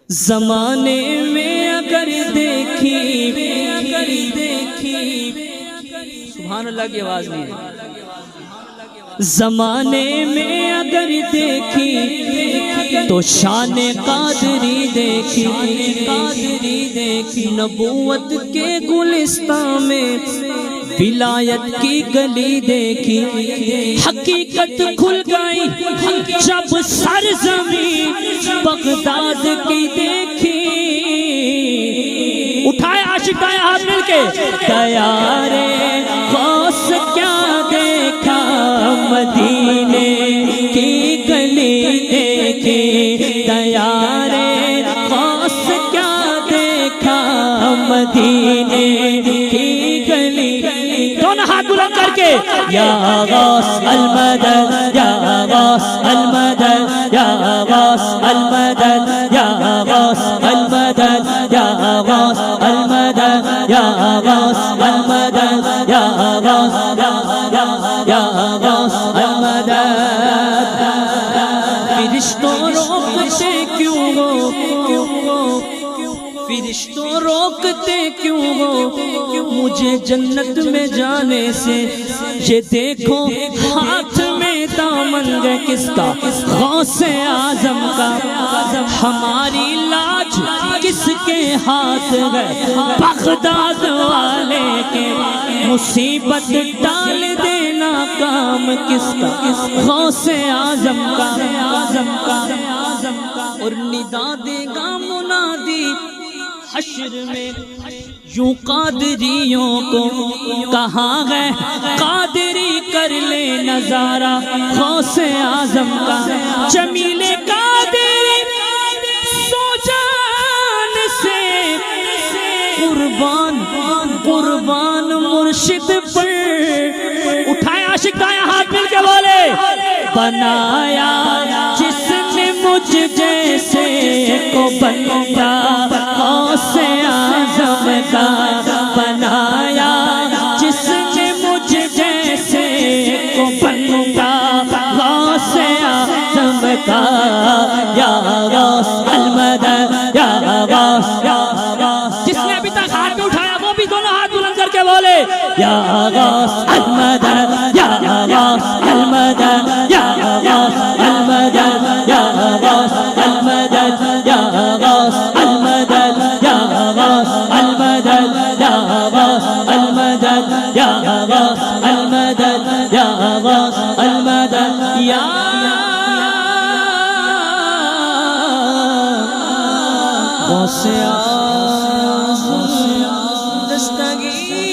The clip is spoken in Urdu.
زمانے میں اگر دیکھی سبحان اللہ کی آواز نہیں ہے. زمانے میں اگر دیکھی تو شان قادری دیکھی. نبوت کے گلستان میں ولایت کی گلی دیکھی. حقیقت کھل گئی جب سرزمین بغداد کی دیکھی. اٹھائے عاشق گائے ہاتھ مل کے دیارے غوث کیا دیکھا مدینے کی گلی دیکھی. دیارے غوث کیا دیکھا مدینے کی گلی. دونوں ہاتھ بلند کر کے یا غوث المدد یا غوث المدد یا غوث المدد یا غوث المدد یا غوث المدد یا غوث المدد یا غوث یا غوث المدد. فرشتوں روکتے کیوں ہو فرشتوں روکتے کیوں ہو مجھے جنت میں جانے سے. یہ دیکھو ہاتھ میں دامن ہے کس کا غوث اعظم کا. ہماری لاج کس کے ہاتھ ہے بغداد والے کے. مصیبت ڈال دینا کام کس کا غوث اعظم کا. اور ندا دے گا منادی حشر میں یوں قادریوں کو کہاں گئے قادری کر لے نظارہ غوث اعظم کا. جمیل قادری سو جان سے قربان مرشد پر. اٹھائے عاشق دائیں ہاتھ مل کے بولے بنایا جس نے مجھ جیسے کو بندہ غوث اعظم کا. بنایا جس نے مجھ جیسے کو بندہ غوث اعظم کا. یا غوث المدد یا غوث. جس نے ابھی تک ہاتھ میں اٹھایا وہ بھی دونوں ہاتھ بلند کر کے بولے یا غوث المدد یا غوث المدد یا غوث المدد یا غوث المدد یا غوث المدد یا غوث المدد یا غوث المدد یا غوث المدد یا غوث المدد یا غوث دستگیر.